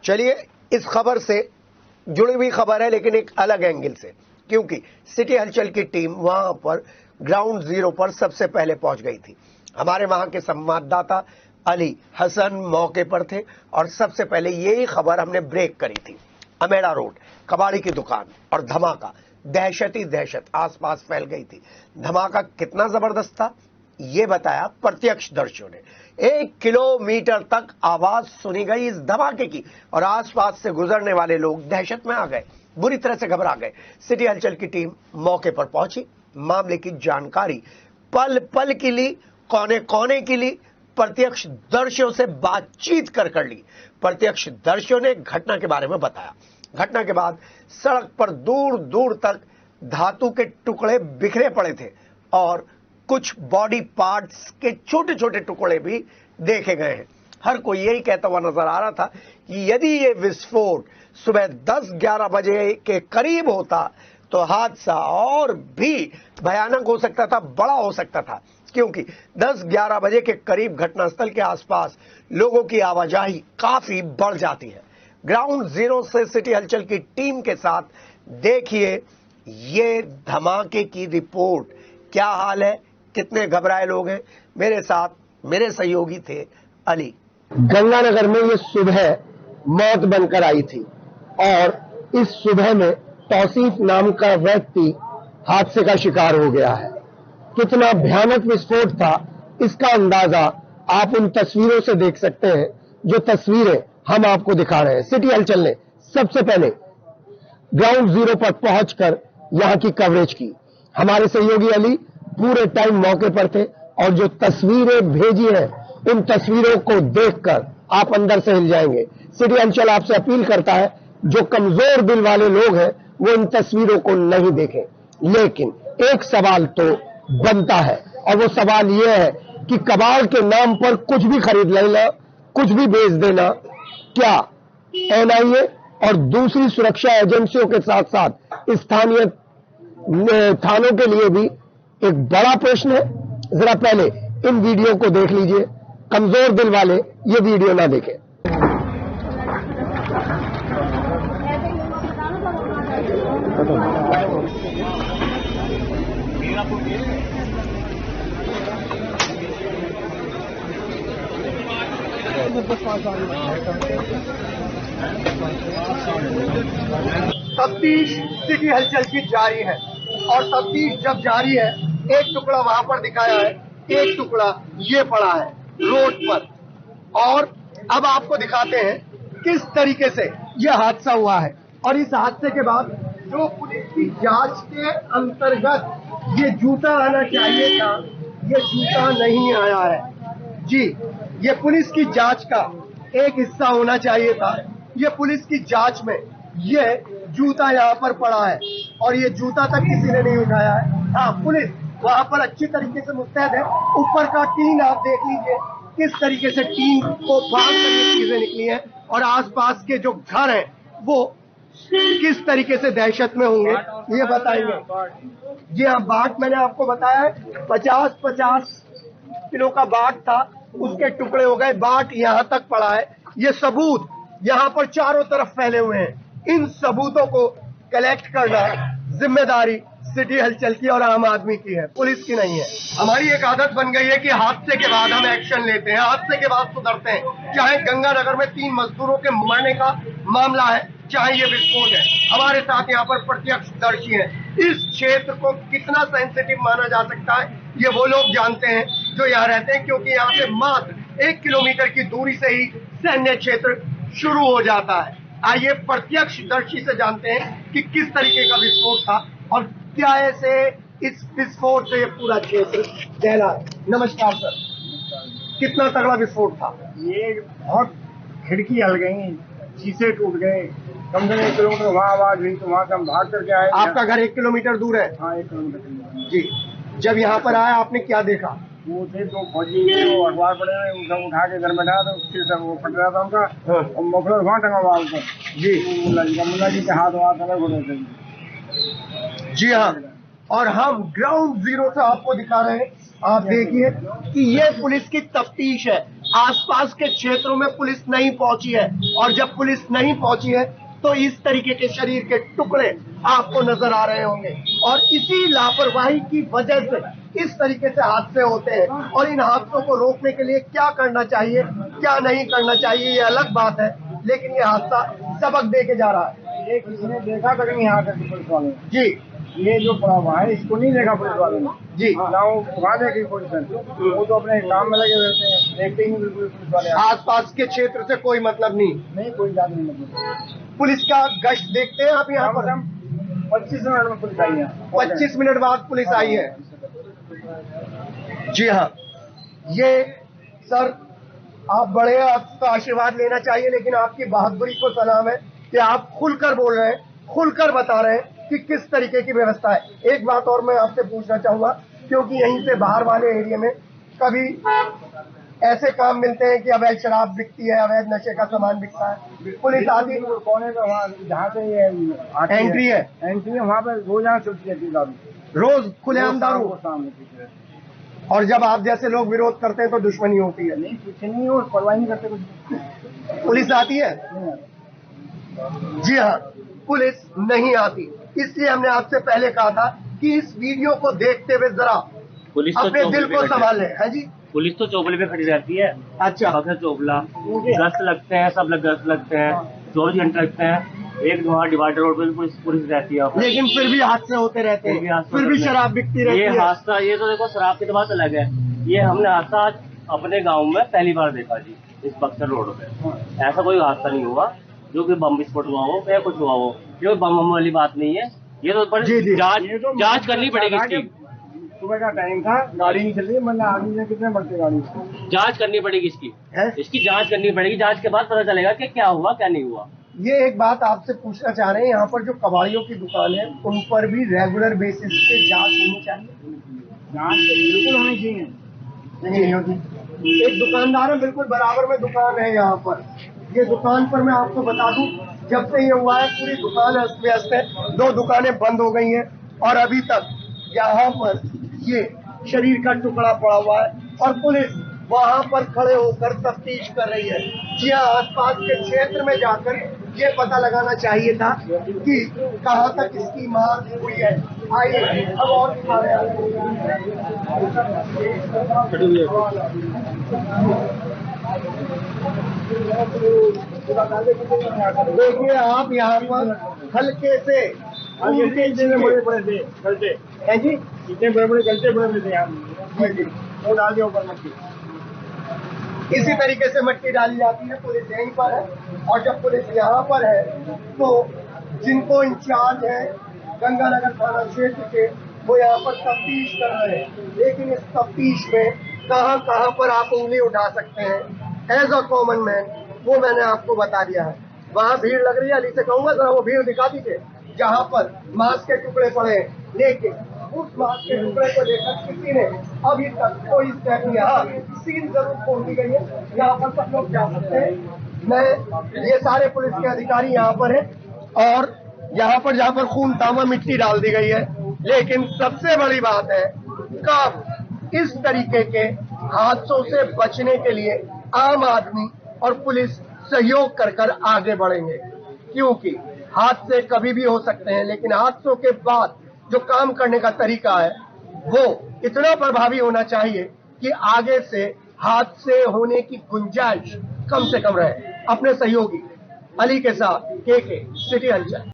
चलिए इस खबर से जुड़ी हुई खबर है, लेकिन एक अलग एंगल से, क्योंकि सिटी हलचल की टीम वहां पर ग्राउंड जीरो पर सबसे पहले पहुंच गई थी। हमारे वहां के संवाददाता अली हसन मौके पर थे और सबसे पहले यही खबर हमने ब्रेक करी थी। अमेड़ा रोड, कबाड़ी की दुकान और धमाका, दहशत ही दहशत आसपास फैल गई थी। धमाका कितना जबरदस्त था ये बताया प्रत्यक्षदर्शियों ने। 1 किलोमीटर तक आवाज सुनी गई इस धमाके की और आसपास से गुजरने वाले लोग दहशत में आ गए, बुरी तरह से घबरा गए। सिटी हलचल की टीम मौके पर पहुंची, मामले की जानकारी पल पल की ली, कोने कोने की ली, प्रत्यक्षदर्शियों से बातचीत कर ली। प्रत्यक्षदर्शियों ने घटना के बारे में बताया। घटना के बाद सड़क पर दूर दूर तक धातु के टुकड़े बिखरे पड़े थे और कुछ बॉडी पार्ट्स के छोटे छोटे टुकड़े भी देखे गए हैं। हर कोई यही कहता हुआ नजर आ रहा था कि यदि ये विस्फोट सुबह 10-11 बजे के करीब होता तो हादसा और भी भयानक हो सकता था, बड़ा हो सकता था, क्योंकि 10-11 बजे के करीब घटनास्थल के आसपास लोगों की आवाजाही काफी बढ़ जाती है। ग्राउंड जीरो से सिटी हलचल की टीम के साथ देखिए ये धमाके की रिपोर्ट। क्या हाल है, कितने घबराए लोग हैं। मेरे साथ मेरे सहयोगी थे अली। गंगानगर में ये सुबह मौत बनकर आई थी और इस सुबह में तौसीफ नाम का व्यक्ति हादसे का शिकार हो गया है। कितना भयानक विस्फोट था इसका अंदाजा आप उन तस्वीरों से देख सकते हैं, जो तस्वीरें हम आपको दिखा रहे हैं। सिटी हलचल ने सबसे पहले ग्राउंड जीरो पर पहुंचकर यहां की कवरेज की। हमारे सहयोगी अली पूरे टाइम मौके पर थे और जो तस्वीरें भेजी हैं उन तस्वीरों को देखकर आप अंदर से हिल जाएंगे। सिटी हलचल आपसे अपील करता है, जो कमजोर दिल वाले लोग हैं वो इन तस्वीरों को नहीं देखें, लेकिन एक सवाल तो बनता है और वो सवाल ये है कि कबाड़ के नाम पर कुछ भी खरीद लेना, कुछ भी बेच देना, क्या एनआईए और दूसरी सुरक्षा एजेंसियों के साथ साथ स्थानीय थानों के लिए भी एक बड़ा प्रश्न है। जरा पहले इन वीडियो को देख लीजिए। कमजोर दिल वाले ये वीडियो ना देखें। तफ्तीश सिटी हलचल की जारी है और तफ्तीश जब जारी है, एक टुकड़ा वहां पर दिखाया है, एक टुकड़ा ये पड़ा है रोड पर। और अब आपको दिखाते हैं किस तरीके से यह हादसा हुआ है और इस हादसे के बाद जो पुलिस की जांच के अंतर्गत ये जूता आना चाहिए था, ये जूता नहीं आया है। जी, ये पुलिस की जांच का एक हिस्सा होना चाहिए था। ये पुलिस की जांच में ये जूता यहाँ पर पड़ा है और ये जूता तक किसी ने नहीं उठाया है। हाँ, पुलिस वहां पर अच्छी तरीके से मुस्तैद है। ऊपर का टीन आप देख लीजिए किस तरीके से टीन को फाड़ कर ये चीजें निकली हैं और आसपास के जो घर हैं वो किस तरीके से दहशत में होंगे ये बताएंगे। जी हाँ, बाट मैंने आपको बताया है 50-50 किलो का बाट था, उसके टुकड़े हो गए। बाट यहाँ तक पड़ा है। ये सबूत यहाँ पर चारों तरफ फैले हुए हैं। इन सबूतों को कलेक्ट करना जिम्मेदारी सिटी हलचल की और आम आदमी की है, पुलिस की नहीं है। हमारी एक आदत बन गई है कि हादसे के बाद हम एक्शन लेते हैं, हादसे के बाद सुधरते हैं। चाहे गंगानगर में 3 मजदूरों के मरने का मामला है, चाहे ये विस्फोट है। हमारे साथ यहाँ पर प्रत्यक्षदर्शी हैं। इस क्षेत्र को कितना सेंसिटिव माना जा सकता है ये वो लोग जानते हैं जो यहाँ रहते हैं, क्योंकि यहाँ से मात्र 1 किलोमीटर की दूरी से ही सैन्य क्षेत्र शुरू हो जाता है। आइए प्रत्यक्षदर्शी से जानते हैं कि किस तरीके का विस्फोट था और क्या ऐसे इस विस्फोट से ये पूरा क्षेत्र जला। नमस्कार सर, कितना तगड़ा विस्फोट था? ये बहुत खिड़की हल गई, शीशे टूट गए। कम से कम 1 किलोमीटर वहाँ आवाज हुई तो वहाँ से हम भाग करके आए। आपका घर 1 किलोमीटर दूर है? हाँ, 1 किलोमीटर। जी, जब यहाँ पर आया आपने क्या देखा? वो थे 2 फौजी, वो अखबार पड़े हुए, उनका उठा के घर में डाला तो उसके सब वो फट रहा था उनका। और मफलर वहाँ टंगा हुआ ऊपर। जी, मुल्ला जी के हाथ वहां अलग होने थे। जी हाँ, और हम ग्राउंड जीरो से आपको दिखा रहे हैं। आप देखिए कि ये पुलिस की तफ्तीश है। आसपास के क्षेत्रों में पुलिस नहीं पहुंची है, और जब पुलिस नहीं पहुंची है तो इस तरीके के शरीर के टुकड़े आपको नजर आ रहे होंगे। और इसी लापरवाही की वजह से इस तरीके से हादसे होते हैं, और इन हादसों को रोकने के लिए क्या करना चाहिए क्या नहीं करना चाहिए ये अलग बात है, लेकिन ये हादसा सबक दे के जा रहा है। ये किसी ने देखा तक नहीं यहाँ तक पुलिस वाले ने। जी, ये जो पड़ा हुआ है इसको नहीं देखा पुलिस वाले ने। जी। ना वो वहाँ देखी पोजीशन, वो तो अपने काम में लगे रहते हैं, देखते ही नहीं बिल्कुल पुलिस वाले। आसपास के क्षेत्र से कोई मतलब नहीं कोई बात नहीं, मतलब पुलिस का गश्त देखते हैं आप यहाँ पर। 25 मिनट में पुलिस आई है। 25 मिनट बाद पुलिस आई है। जी हाँ, ये सर आप बड़े, आपका आशीर्वाद लेना चाहिए, लेकिन आपकी बहादुरी को सलाम है कि आप खुलकर बोल रहे हैं, खुलकर बता रहे हैं कि किस तरीके की व्यवस्था है। एक बात और मैं आपसे पूछना चाहूंगा, क्योंकि यहीं से बाहर वाले एरिया में कभी ऐसे काम मिलते हैं कि अवैध शराब बिकती है, अवैध नशे का सामान बिकता है, पुलिस आती कोने पे वहाँ जहाँ से ये एंट्री है वहाँ पे रोज यहाँ चलती है दारू, रोज खुलेआम दारू, सामने पीछे। और जब आप जैसे लोग विरोध करते हैं तो दुश्मनी होती है। नहीं कुछ नहीं, वो परवाह नहीं करते कुछ। पुलिस आती है? जी हाँ, पुलिस नहीं आती। इसलिए हमने आपसे पहले कहा था कि इस वीडियो को देखते हुए जरा पुलिस तो अपने दिल को संभाल लें। है जी, पुलिस तो चौबले पे खड़ी रहती है। अच्छा, बक्सर चौबला गश्त लगते हैं, सब लोग गश्त लगते हैं, 24 घंटे लगते हैं। एक वहाँ डिवाइडर रोड पे पुलिस रहती है, लेकिन फिर भी हादसे होते रहते हैं, फिर भी शराब बिकती रहती ये है। हादसा, ये तो देखो शराब की तो बात अलग है, ये हमने हादसा आज अपने गांव में पहली बार देखा जी, इस बक्सर रोड पे। ऐसा कोई हादसा नहीं हुआ जो कि बम विस्फोट हुआ हो या कुछ हुआ हो, ये बम वाली बात नहीं है। ये तो जांच करनी पड़ेगी इसकी। सुबह का टाइम था, गाड़ी नहीं चल रही, मतलब आदमी ने कितने बढ़ते गाड़ी, जांच करनी पड़ेगी इसकी जांच करनी पड़ेगी। जांच के बाद पता चलेगा कि क्या हुआ क्या नहीं हुआ। ये एक बात आपसे पूछना चाह रहे हैं, यहाँ पर जो कबाड़ियों की दुकान है उन पर भी रेगुलर बेसिस पे जांच होनी चाहिए। जांच तो बिल्कुल होनी चाहिए, नहीं होती। एक दुकानदार है, बिल्कुल बराबर में दुकान है यहाँ पर। ये दुकान पर मैं आपको बता दूं, जब से ये हुआ है पूरी दुकान अस्त व्यस्त है, 2 दुकानें बंद हो गई हैं, और अभी तक यहाँ पर ये शरीर का टुकड़ा पड़ा हुआ है, और पुलिस वहाँ पर खड़े होकर तफ्तीश कर रही है। जी हाँ, आसपास के क्षेत्र में जाकर ये पता लगाना चाहिए था कि कहाँ तक इसकी मार हुई है। आइए अब और दिखा रहे हैं। देखिए आप यहाँ पर हल्के से बड़े बड़े थे गलते है जी, इतने बड़े बड़े गलते बड़े बड़े थे यहाँ, वो डाल दिया ऊपर मट्टी। इसी तरीके से मट्टी डाली जाती है। पुलिस यहीं पर है, और जब पुलिस यहाँ पर है तो जिनको इंचार्ज है गंगानगर थाना क्षेत्र के, वो यहाँ पर तफ्तीश कर रहे हैं। लेकिन इस तफ्तीश में कहाँ कहाँ पर आप उंगली उठा सकते हैं एज अ कॉमन मैन, वो मैंने आपको बता दिया है। वहाँ भीड़ लग रही है, अली से कहूंगा जरा वो भीड़ दिखा दीजिए जहाँ पर मांस के टुकड़े पड़े हैं, लेकिन उस मांस के टुकड़े को लेकर किसी ने अभी तक कोई स्टेप नहीं आया। सीन जरूर खोल दी गई है, यहाँ पर सब लोग जा सकते हैं। मैं ये सारे पुलिस के अधिकारी यहाँ पर हैं, और यहाँ पर जहाँ पर खून तामा मिट्टी डाल दी गई है। लेकिन सबसे बड़ी बात है, कब इस तरीके के हादसों से बचने के लिए आम आदमी और पुलिस सहयोग कर कर आगे बढ़ेंगे, क्योंकि हादसे कभी भी हो सकते हैं, लेकिन हादसों के बाद जो काम करने का तरीका है वो इतना प्रभावी होना चाहिए कि आगे से हादसे होने की गुंजाइश कम से कम रहे। अपने सहयोगी अली के साथ के सिटी हलचल।